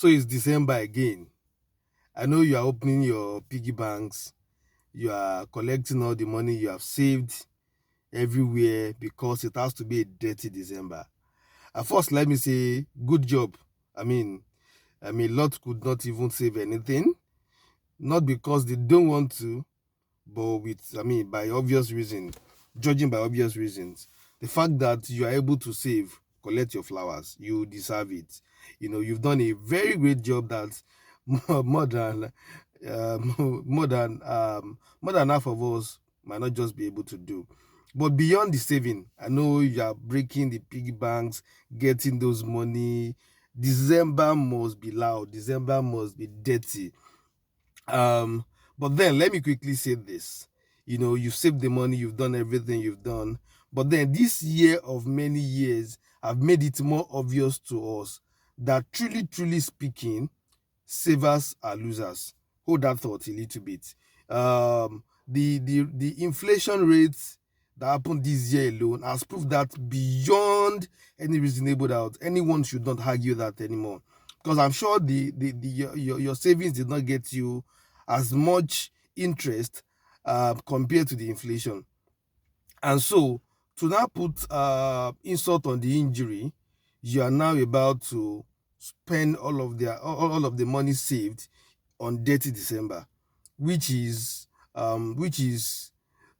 So it's December again. I know you are opening your piggy banks. You are collecting all the money you have saved everywhere because it has to be a dirty December. At first, let me say, good job. I mean, lot could not even save anything, not because they don't want to, but by obvious reason, judging by obvious reasons, the fact that you are able to save, collect your flowers, you deserve it. You've done a very great job that more than more than half of us might not just be able to do. But beyond the saving, I know you are breaking the piggy banks, getting those money. December must be loud. December must be dirty. um, but then let me quickly say this. You've saved the money, you've done everything you've done. But then this year of many years have made it more obvious to us that truly speaking, savers are losers. Hold that thought a little bit. The inflation rates that happened this year alone has proved that beyond any reasonable doubt. Anyone should not argue that anymore, because I'm sure your savings did not get you as much interest compared to the inflation. And so, to now put insult on the injury, you are now about to spend all of the money saved on dirty December, which is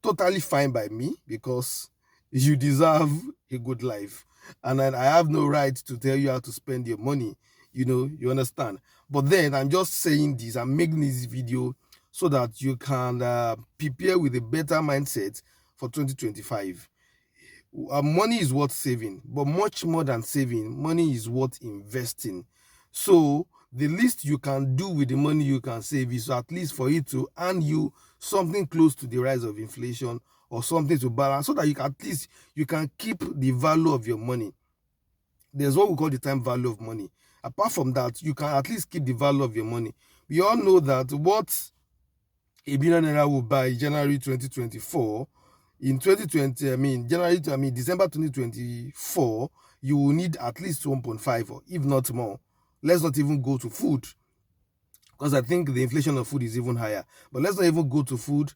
totally fine by me, because you deserve a good life, and then I have no right to tell you how to spend your money. You understand? But then I'm just saying this. I'm making this video so that you can prepare with a better mindset for 2025. Money is worth saving, but much more than saving, money is worth investing. So the least you can do with the money you can save is at least for it to earn you something close to the rise of inflation, or something to balance, so that you can keep the value of your money. There's what we call the time value of money. Apart from that, you can at least keep the value of your money. We all know that what a billionaire will buy January 2024, in 2020, December 2024, you will need at least 1.5, or if not more. Let's not even go to food, because I think the inflation of food is even higher. But let's not even go to food,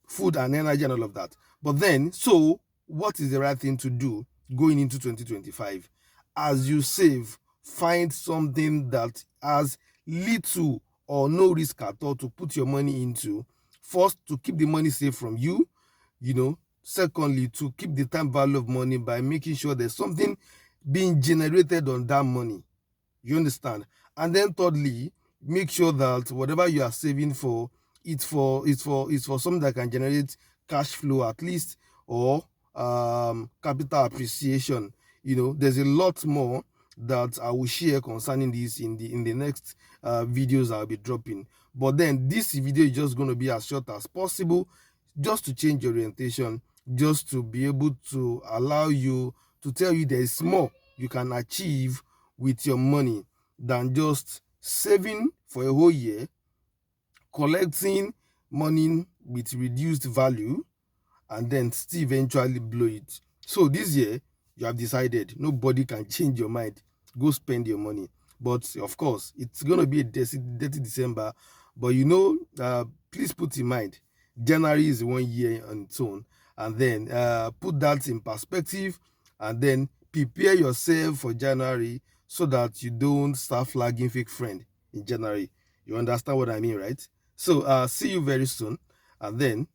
food and energy and all of that. But then, so what is the right thing to do going into 2025? As you save, find something that has little or no risk at all to put your money into. First, to keep the money safe from you. Secondly, to keep the time value of money by making sure there's something being generated on that money. You understand? And then thirdly, make sure that whatever you are saving for, it's for something that can generate cash flow at least, or capital appreciation. There's a lot more that I will share concerning this in the next videos I'll be dropping. But then this video is just going to be as short as possible, just to change your orientation, just to be able to allow you, to tell you there is more you can achieve with your money than just saving for a whole year, collecting money with reduced value, and then still eventually blow it. So this year, you have decided nobody can change your mind. Go spend your money. But of course, it's going to be a dirty December. But please put in mind, January is 1 year on its own. And then put that in perspective, and then prepare yourself for January, so that you don't start flagging fake friend in January. You understand what I mean, right? So see you very soon. And then